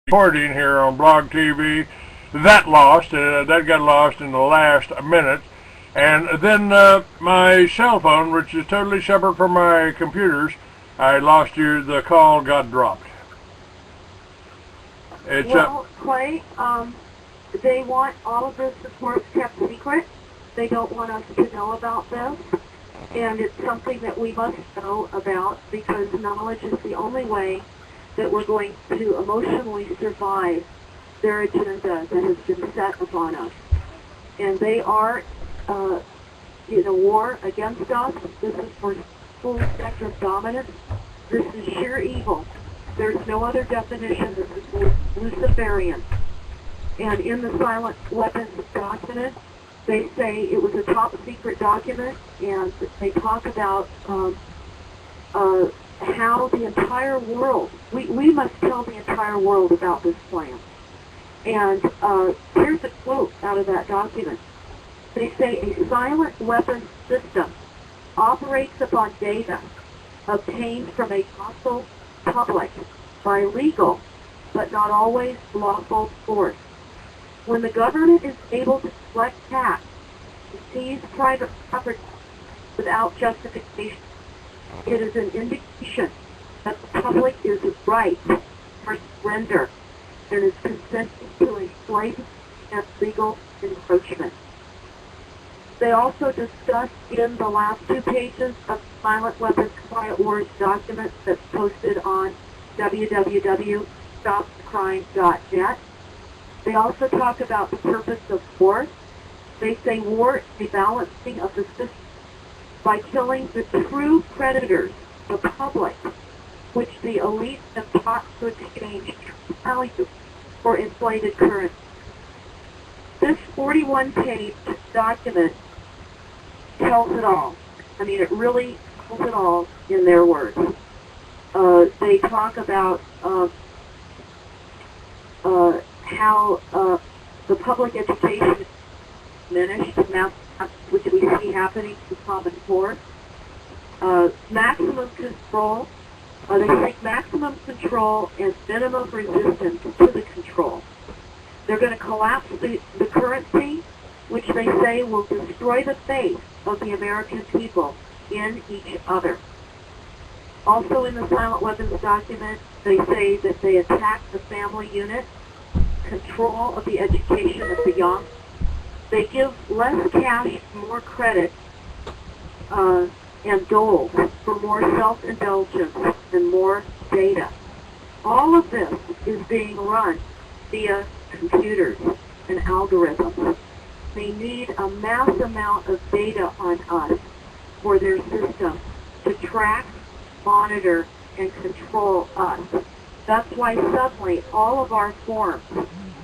Recording here on Blog TV that got lost in the last minute, and then my cell phone, which is totally separate from my computers, I lost you. The call got dropped. Clay, they want all of this support kept secret. They don't want us to know about this, and it's something that we must know about because knowledge is the only way that we're going to emotionally survive their agenda that has been set upon us. And they are in a war against us. This is for full spectrum dominance. This is sheer evil. There's no other definition. This is Luciferian. And in the silent weapons document, they say it was a top secret document, and they talk about how the entire world, we must tell the entire world about this plan. And here's a quote out of that document. They say a silent weapons system operates upon data obtained from a hostile public by legal, but not always lawful source. When the government is able to collect tax, to seize private property without justification, it is an indication that the public is right for surrender and is consenting to a blatant and legal encroachment. They also discuss in the last 2 pages of Silent Weapons Quiet Wars document that's posted on www.stopthecrime.net. They also talk about the purpose of war. They say war is a balancing of the system by killing the true predators, the public, which the elite have taught to exchange value for inflated currency. This 41-page document tells it all. I mean, it really tells it all in their words. They talk about how the public education is diminished, which we see happening to Common Core. Maximum control. They seek maximum control and minimum resistance to the control. They're going to collapse the currency, which they say will destroy the faith of the American people in each other. Also in the Silent Weapons document, they say that they attack the family unit, control of the education of the young. They give less cash, more credit, and gold for more self-indulgence and more data. All of this is being run via computers and algorithms. They need a mass amount of data on us for their system to track, monitor, and control us. That's why suddenly all of our forms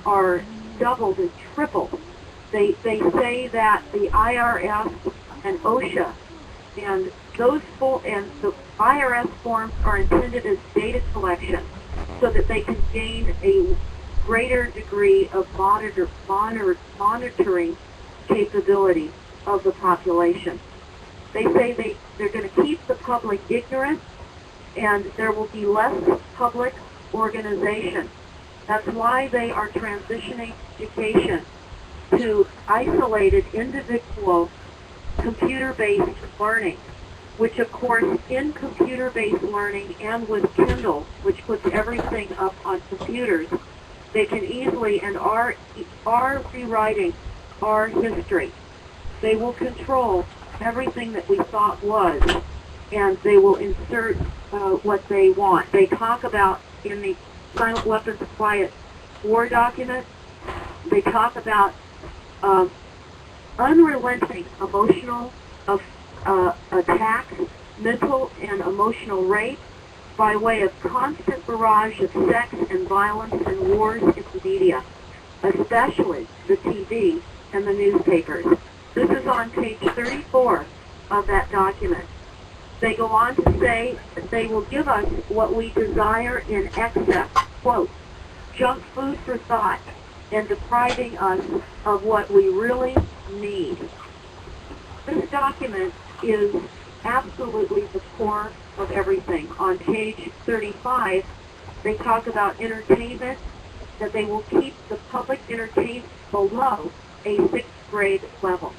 are doubled and tripled. They say that the IRS and OSHA and the IRS forms are intended as data collection so that they can gain a greater degree of monitoring capability of the population. They say they're going to keep the public ignorant, and there will be less public organization. That's why they are transitioning education to isolated individual computer-based learning, which of course in computer-based learning and with Kindle, which puts everything up on computers, they can easily and are rewriting our history. They will control everything that we thought was, and they will insert what they want. They talk about in the Silent Weapons Quiet War document, they talk about unrelenting emotional attacks, mental and emotional rape, by way of constant barrage of sex and violence and wars in the media, especially the TV and the newspapers. This is on page 34 of that document. They go on to say that they will give us what we desire in excess, quote, junk food for thought, and depriving us of what we really need. This document is absolutely the core of everything. On page 35, they talk about entertainment that they will keep the public entertainment below a 6th grade level.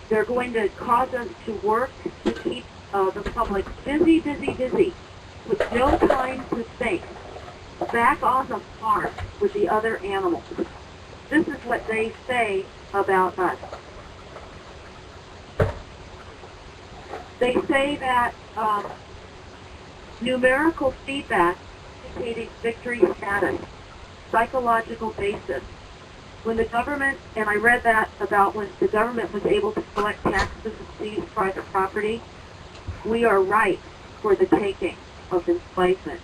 They're going to cause us to work to keep the public busy, with no time to think, back on the farm with the other animals. This is what they say about us. They say that numerical feedback indicating victory status, psychological basis. When the government, and I read that about when the government was able to collect taxes and seize private property, we are ripe for the taking of enslavement.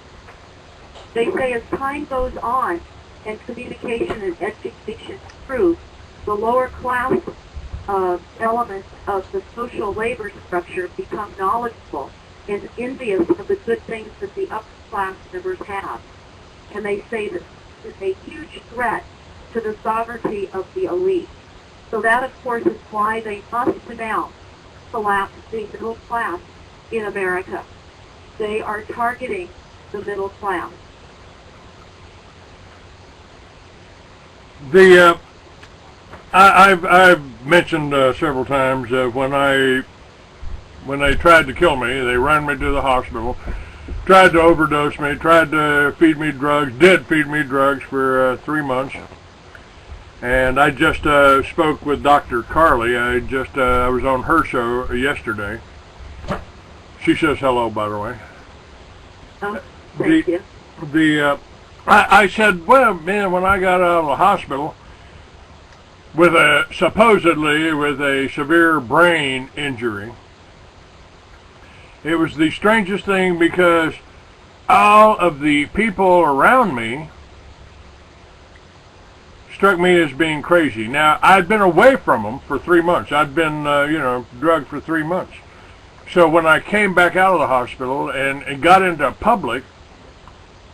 They say as time goes on and communication and education improve, the lower class elements of the social labor structure become knowledgeable and envious of the good things that the upper class members have. And they say that it's a huge threat to the sovereignty of the elite. So that, of course, is why they must now collapse the middle class in America. They are targeting the middle class. I've mentioned several times when they tried to kill me, they ran me to the hospital, tried to overdose me, tried to feed me drugs, did feed me drugs for 3 months. And I just spoke with Dr. Carly. I was on her show yesterday. She says hello, by the way. Oh, thank you. I said, well, man, when I got out of the hospital with supposedly with a severe brain injury, it was the strangest thing because all of the people around me struck me as being crazy. Now, I'd been away from them for 3 months. I'd been, drugged for 3 months. So when I came back out of the hospital and got into public,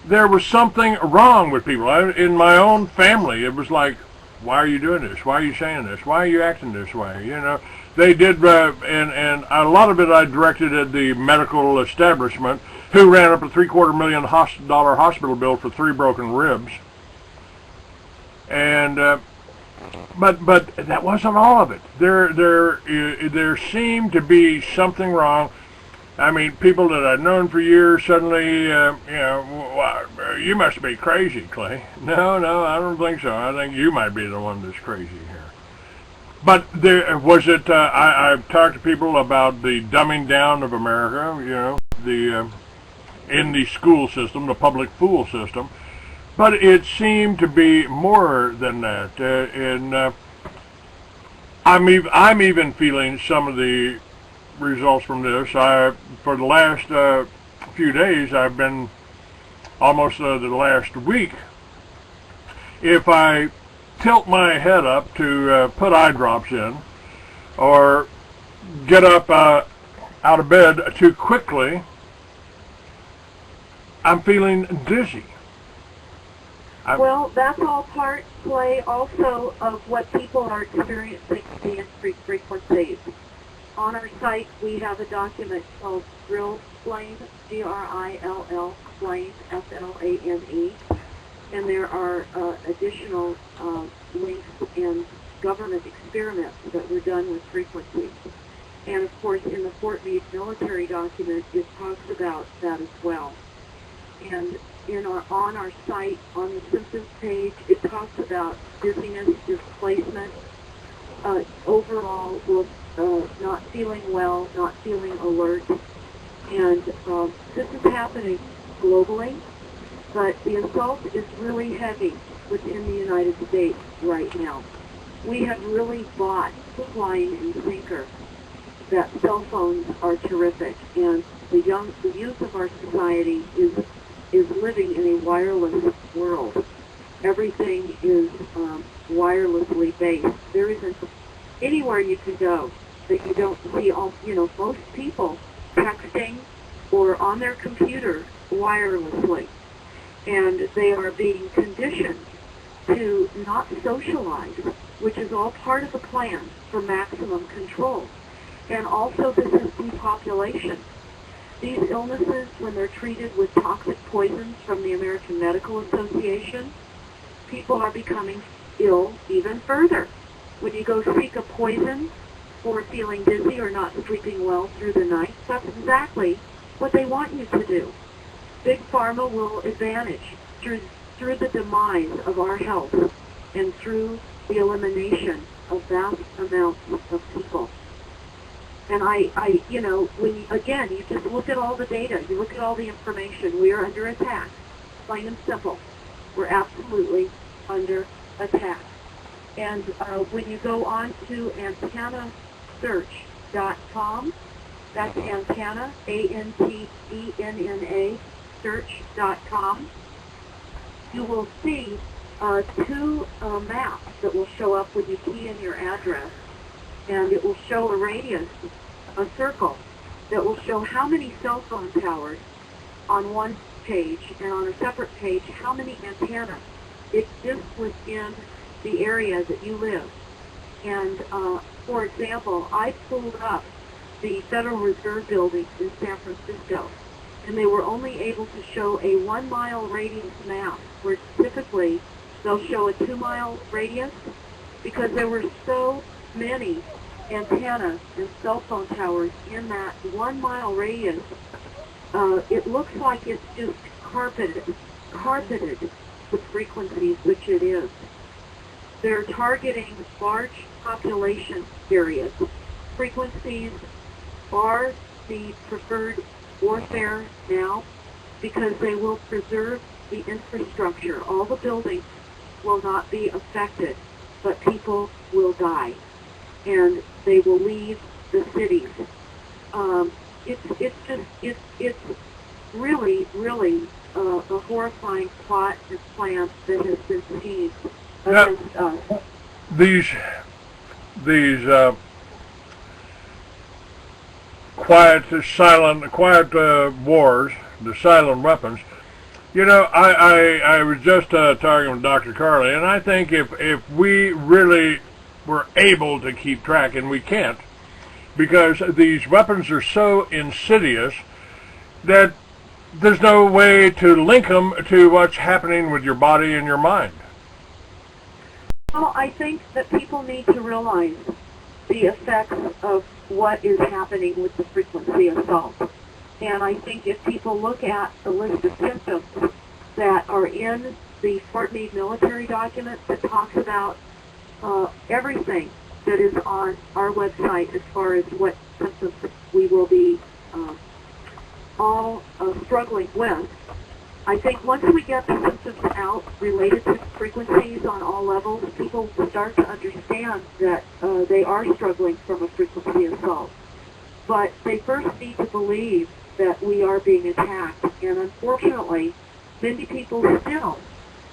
there was something wrong with people. In my own family, it was like, why are you doing this? Why are you saying this? Why are you acting this way? You know, they did, and a lot of it I directed at the medical establishment, who ran up a $750,000 hospital bill for 3 broken ribs. And but that wasn't all of it. There seemed to be something wrong. I mean, people that I'd known for years suddenly, you must be crazy, Clay. No, I don't think so. I think you might be the one that's crazy here. But I've talked to people about the dumbing down of America, in the school system, the public fool system. But it seemed to be more than that, and I'm even feeling some of the results from this. For the last few days, I've been almost the last week. If I tilt my head up to put eye drops in, or get up out of bed too quickly, I'm feeling dizzy. Well, that's all part play also of what people are experiencing the increased frequencies. On our site, we have a document called Drill Flame, Grill Flame, FLANE, and there are additional links and government experiments that were done with frequencies. And of course, in the Fort Meade military document, it talks about that as well. And on our site, on the symptoms page, it talks about dizziness, displacement, overall not feeling well, not feeling alert. And this is happening globally, but the assault is really heavy within the United States right now. We have really bought hook, line, and sinker that cell phones are terrific, and the youth of our society is living in a wireless world. Everything is wirelessly based. There isn't anywhere you can go that you don't see most people texting or on their computer wirelessly. And they are being conditioned to not socialize, which is all part of the plan for maximum control. And also this is depopulation. these illnesses, when they're treated with toxic poisons from the American Medical Association, people are becoming ill even further. When you go seek a poison for feeling dizzy or not sleeping well through the night, that's exactly what they want you to do. Big Pharma will advantage through the demise of our health and through the elimination of vast amounts of people. And when you just look at all the data, you look at all the information, we are under attack. Plain and simple. We're absolutely under attack. And when you go on to antennasearch.com, that's antenna, A-N-T-E-N-N-A, search.com, you will see two maps that will show up when you key in your address. And it will show a radius, a circle, that will show how many cell phone towers on one page, and on a separate page, how many antennas exist within the area that you live. And for example, I pulled up the Federal Reserve buildings in San Francisco, and they were only able to show a 1 mile radius map, where typically they'll show a 2 mile radius, because there were so many antennas and cell phone towers in that 1 mile radius. It looks like it's just carpeted with frequencies, which it is. They're targeting large population areas. Frequencies are the preferred warfare now because they will preserve the infrastructure. All the buildings will not be affected, but people will die, and they will leave the cities. It's really a horrifying plot and plan that has been seized against us. These quiet wars, the silent weapons. You know, I was just talking with Dr. Carly, and I think if we really were able to keep track, and we can't, because these weapons are so insidious that there's no way to link them to what's happening with your body and your mind. Well, I think that people need to realize the effects of what is happening with the frequency assault. And I think if people look at the list of symptoms that are in the Fort Meade military document that talks about everything that is on our website as far as what symptoms we will be all struggling with, I think once we get the symptoms out related to frequencies on all levels, people will start to understand that they are struggling from a frequency assault. But they first need to believe that we are being attacked. And unfortunately, many people still,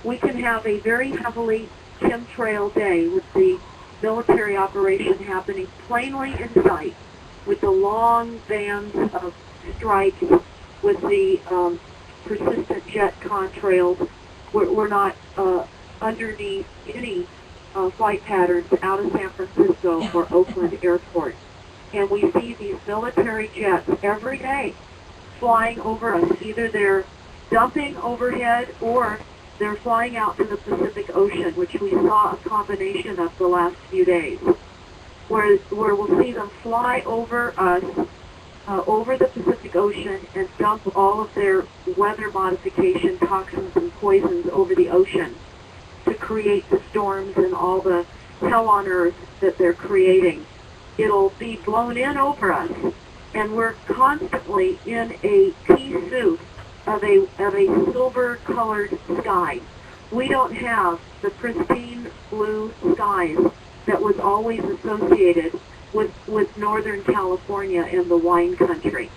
we can have a very heavily chemtrail day with the military operation happening plainly in sight, with the long bands of stripes, with the persistent jet contrails. We're not underneath any flight patterns out of San Francisco or Oakland Airport. And we see these military jets every day flying over us. Either they're dumping overhead or they're flying out to the Pacific Ocean, which we saw a combination of the last few days, where we'll see them fly over us, over the Pacific Ocean, and dump all of their weather modification toxins and poisons over the ocean to create the storms and all the hell on earth that they're creating. It'll be blown in over us, and we're constantly in a pea soup of a silver-colored sky. We don't have the pristine blue skies that was always associated with Northern California and the wine country.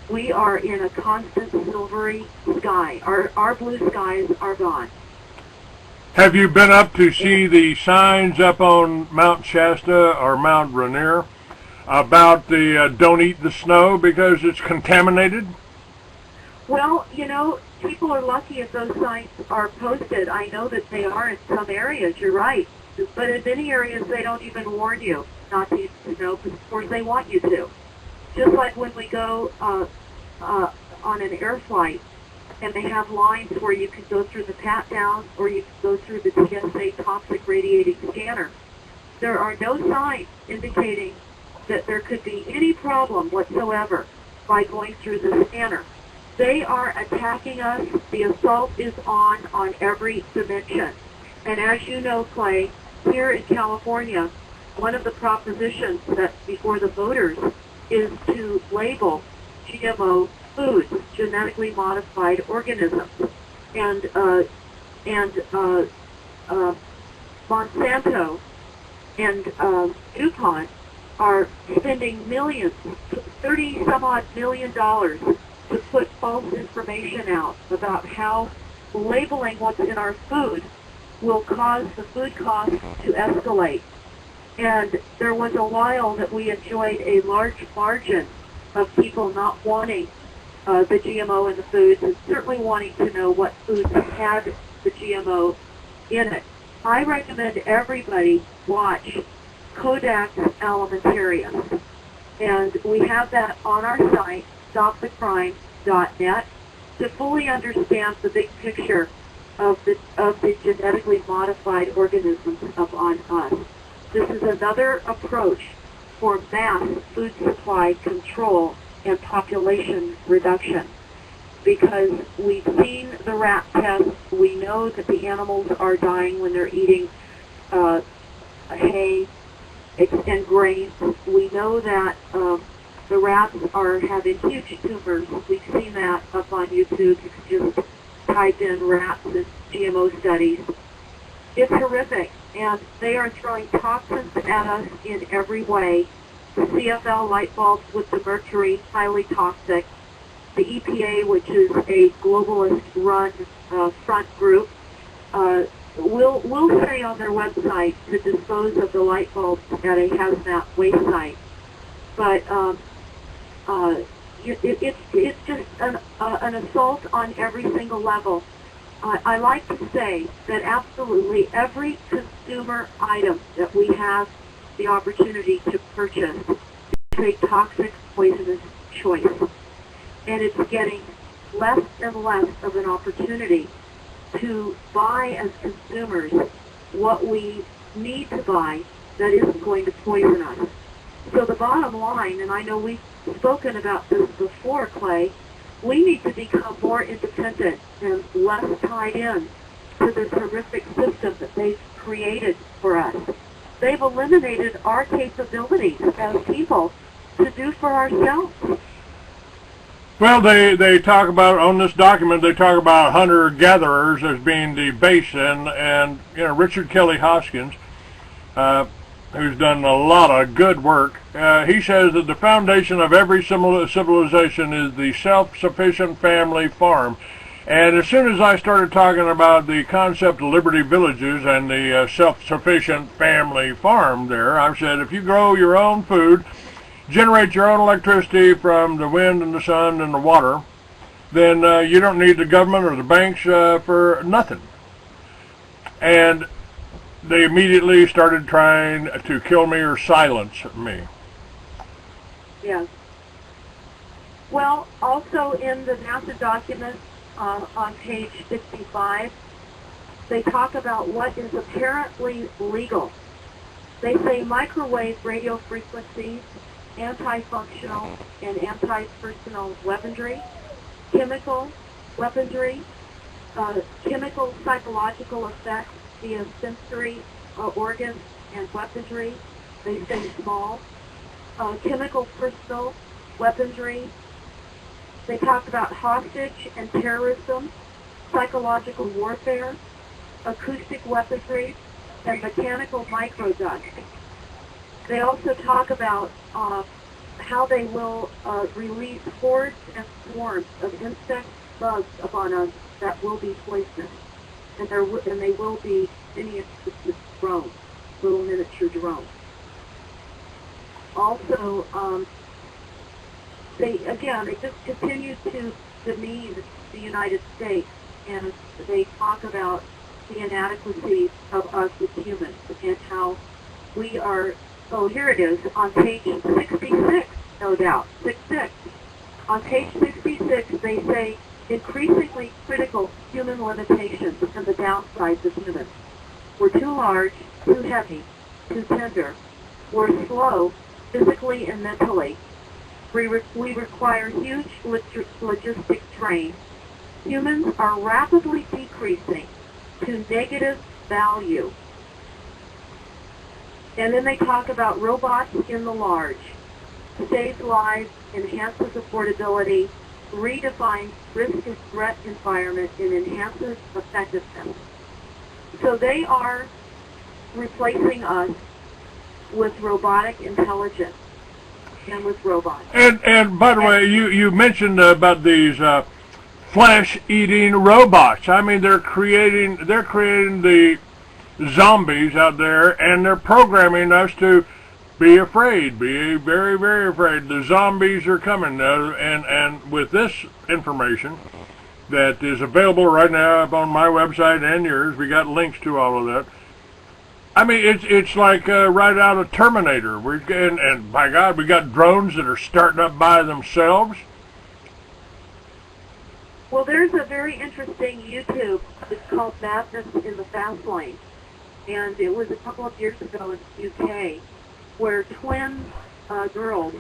We are in a constant silvery sky. Our blue skies are gone. Have you been up to see the signs up on Mount Shasta or Mount Rainier about the don't eat the snow because it's contaminated? Well, you know, people are lucky if those signs are posted. I know that they are in some areas, you're right. But in many areas, they don't even warn you not to eat the snow, because of course they want you to. Just like when we go on an air flight, and they have lines where you can go through the pat-down or you can go through the TSA toxic radiating scanner. There are no signs indicating that there could be any problem whatsoever by going through the scanner. They are attacking us. The assault is on every dimension. And as you know, Clay, here in California, one of the propositions that's before the voters is to label GMO foods, genetically modified organisms. And Monsanto and DuPont are spending millions, $30-some-odd million to put false information out about how labeling what's in our food will cause the food costs to escalate. And there was a while that we enjoyed a large margin of people not wanting the GMO in the foods and certainly wanting to know what foods had the GMO in it. I recommend everybody watch Codex Alimentarius, and we have that on our site, stopthecrime.net, to fully understand the big picture of the genetically modified organisms upon us. This is another approach for mass food supply control and population reduction, because we've seen the rat tests. We know that the animals are dying when they're eating hay and grains. We know that the rats are having huge tumors. We've seen that up on YouTube. It's just typed in rats and GMO studies. It's horrific, and they are throwing toxins at us in every way. The CFL light bulbs with the mercury, highly toxic. The EPA, which is a globalist-run front group, will say on their website to dispose of the light bulbs at a hazmat waste site. But it's just an assault on every single level. I like to say that absolutely every consumer item that we have the opportunity to purchase is a toxic, poisonous choice. And it's getting less and less of an opportunity to buy as consumers what we need to buy that isn't going to poison us. So the bottom line, and I know we've spoken about this before, Clay, we need to become more independent and less tied in to this horrific system that they've created for us. They've eliminated our capabilities as people to do for ourselves. Well, they talk about, on this document, they talk about hunter-gatherers as being the base, and you know, Richard Kelly Hoskins, who's done a lot of good work, he says that the foundation of every civilization is the self-sufficient family farm. And as soon as I started talking about the concept of Liberty Villages and the self-sufficient family farm there, I said, if you grow your own food, generate your own electricity from the wind and the sun and the water, then you don't need the government or the banks for nothing. And they immediately started trying to kill me or silence me. Yes. Well, also in the NASA document on page 65, they talk about what is apparently legal. They say microwave radio frequencies, anti-functional and anti-personal weaponry, chemical weaponry, chemical psychological effects via sensory organs and weaponry. They say small. Chemical personal weaponry. They talk about hostage and terrorism, psychological warfare, acoustic weaponry, and mechanical microdust. They also talk about how they will release hordes and swarms of insect bugs upon us that will be poisonous. And they will be miniature drones, little miniature drones. Also, they just continue to demean the United States, and they talk about the inadequacies of us as humans and how we are. Oh, here it is on page 66, no doubt, 66. On page 66, they say, increasingly critical human limitations and the downsides of humans. We're too large, too heavy, too tender. We're slow, physically and mentally. We require huge logistic strain. Humans are rapidly decreasing to negative value. And then they talk about robots in the large. Saves lives, enhances affordability, redefines risk and threat environment, and enhances effectiveness. So they are replacing us with robotic intelligence and with robots. And by the way, you mentioned about these flesh-eating robots. I mean, they're creating the zombies out there, and they're programming us to be afraid, be very, very afraid. The zombies are coming, and with this information that is available right now up on my website and yours, we got links to all of that. I mean, it's like right out of Terminator. And by God, we got drones that are starting up by themselves. Well, there's a very interesting YouTube. It's called Madness in the Fast Lane, and it was a couple of years ago in the UK, where twin girls,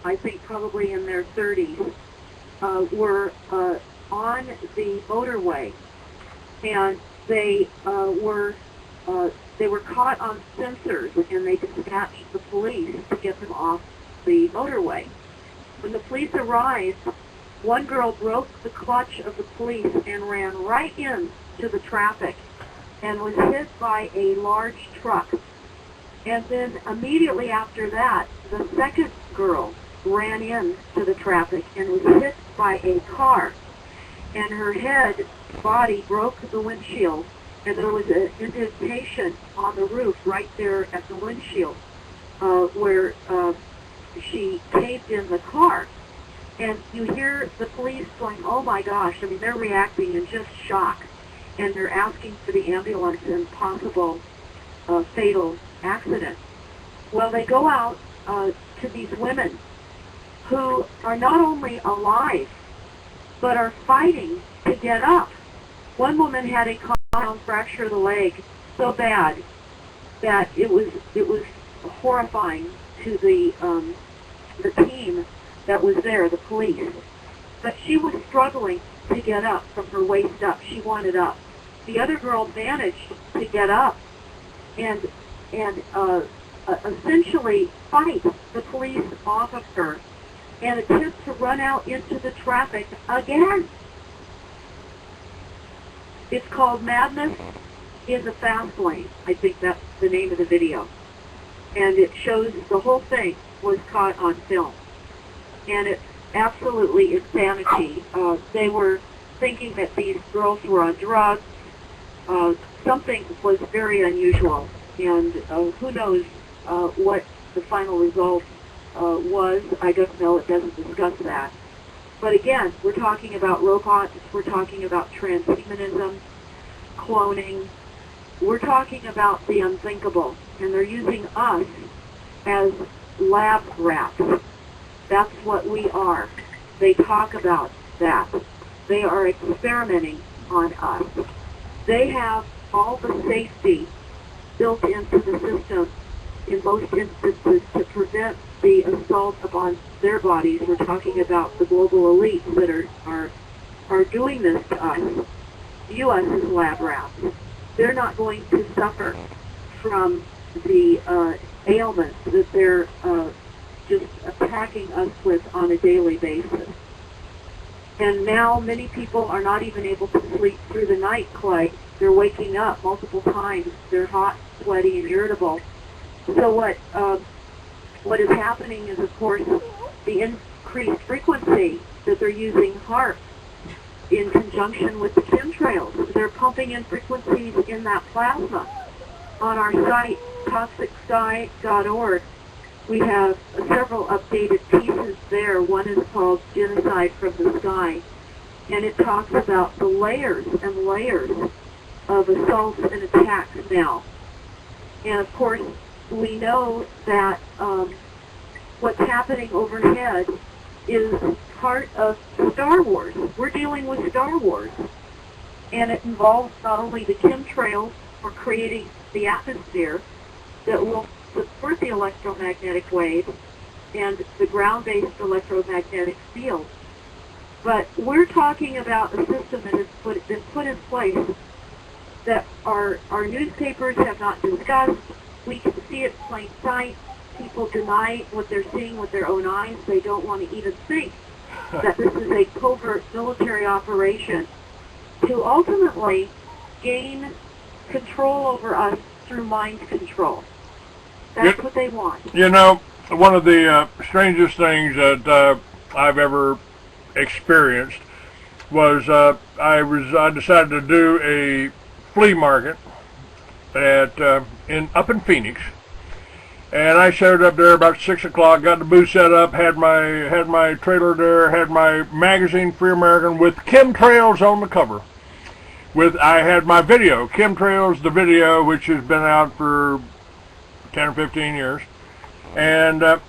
I think probably in their 30s, were on the motorway, and they were caught on sensors, and they dispatched the police to get them off the motorway. When the police arrived, one girl broke the clutch of the police and ran right into the traffic and was hit by a large truck. And then immediately after that, the second girl ran into the traffic and was hit by a car. And her head, body broke the windshield, and there was an indentation on the roof right there at the windshield where she caved in the car. And you hear the police going, oh my gosh, I mean, they're reacting in just shock. And they're asking for the ambulance in possible fatal accident. Well, they go out to these women who are not only alive, but are fighting to get up. One woman had a compound fracture of the leg so bad that it was horrifying to the team that was there, the police. But she was struggling to get up from her waist up. She wanted up. The other girl managed to get up and essentially fight the police off of her and attempt to run out into the traffic again. It's called Madness in the Fast Lane. I think that's the name of the video. And it shows the whole thing was caught on film. And it's absolutely insanity. They were thinking that these girls were on drugs. Something was very unusual. And who knows what the final result was. I don't know. It doesn't discuss that. But again, we're talking about robots. We're talking about transhumanism, cloning. We're talking about the unthinkable. And they're using us as lab rats. That's what we are. They talk about that. They are experimenting on us. They have all the safety built into the system in most instances to prevent the assault upon their bodies. We're talking about the global elites that are doing this to us. View us as lab rats. They're not going to suffer from the ailments that they're just attacking us with on a daily basis. And now many people are not even able to sleep through the night, Clay. They're waking up multiple times. They're hot, sweaty, and irritable. So what is happening is, of course, the increased frequency that they're using HAARP in conjunction with the chemtrails. They're pumping in frequencies in that plasma. On our site, toxicsky.org, we have several updated pieces there. One is called Genocide from the Sky, and it talks about the layers and layers of assaults and attacks now. And of course, we know that what's happening overhead is part of Star Wars. We're dealing with Star Wars. And it involves not only the chemtrails for creating the atmosphere that will support the electromagnetic wave and the ground-based electromagnetic field, but we're talking about a system that has been put in place that our newspapers have not discussed. We can see it in plain sight. People deny what they're seeing with their own eyes. They don't want to even think that this is a covert military operation to ultimately gain control over us through mind control. That's what they want. You know, one of the strangest things that I've ever experienced was I decided to do a flea market up in Phoenix, and I showed up there about 6 o'clock, got the booth set up, had my trailer there, had my magazine Free American with chemtrails on the cover. I had my video, Chemtrails, the video, which has been out for 10 or 15 years, and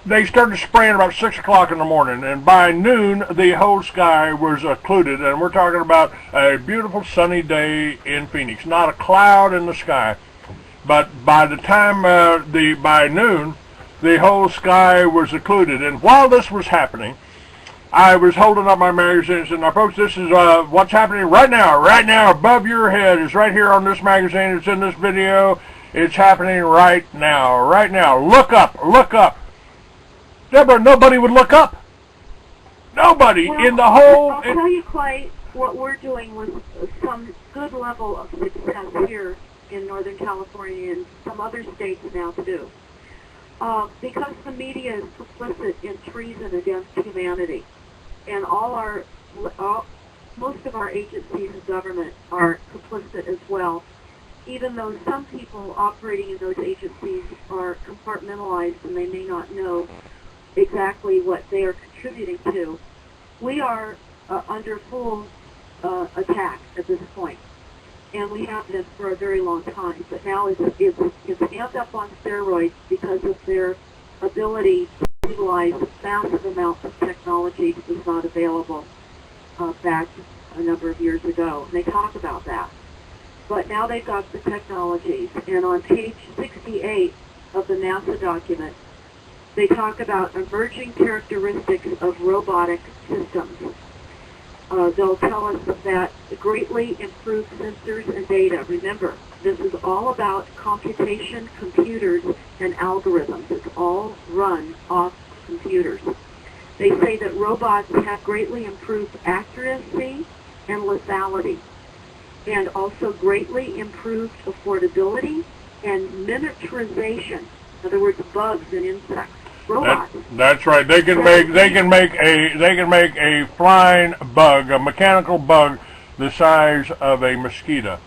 they started spraying about 6 o'clock in the morning, and by noon the whole sky was occluded, and we're talking about a beautiful sunny day in Phoenix, not a cloud in the sky. But by the time by noon, the whole sky was occluded, and while this was happening, I was holding up my magazine and said, "Now, folks, this is what's happening right now, above your head. It's right here on this magazine. It's in this video. It's happening right now. Look up." Deborah, nobody would look up. Nobody in the whole... I'll tell you, Clay, what we're doing with some good level of success here in Northern California and some other states now too. Because the media is complicit in treason against humanity, and most of our agencies of government are complicit as well, even though some people operating in those agencies are compartmentalized and they may not know exactly what they are contributing to. We are under full attack at this point, and we have been for a very long time, but now it's amped up on steroids because of their ability to utilize massive amounts of technology that was not available back a number of years ago. And they talk about that. But now they've got the technologies, and on page 68 of the NASA document, they talk about emerging characteristics of robotic systems. They'll tell us that greatly improved sensors and data. Remember, this is all about computation, computers, and algorithms. It's all run off computers. They say that robots have greatly improved accuracy and lethality, and also greatly improved affordability and miniaturization. In other words, bugs and insects. Robots. That's right. They can make a flying bug, a mechanical bug, the size of a mosquito.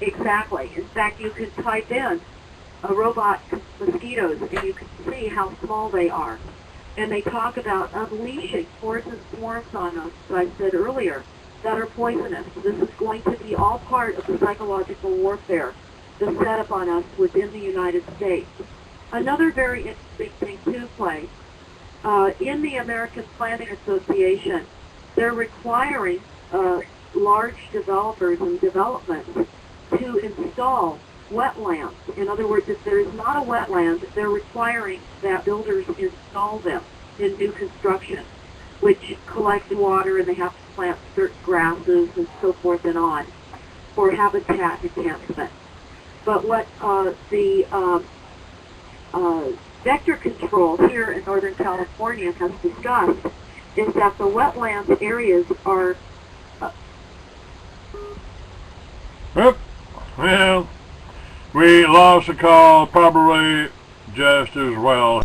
Exactly. In fact, you can type in a robot mosquitoes, and you can see how small they are. And they talk about unleashing hordes and swarms on us, as I said earlier, that are poisonous. This is going to be all part of the psychological warfare that's set up on us within the United States. Another very interesting thing to Clay, in the American Planning Association, they're requiring large developers and developments to install wetlands. In other words, if there is not a wetland, they're requiring that builders install them in new construction, which collect water, and they have to plant certain grasses and so forth and on, for habitat enhancement. But what the vector control here in Northern California has discussed is that the wetland areas are... Well, we lost the call probably just as well.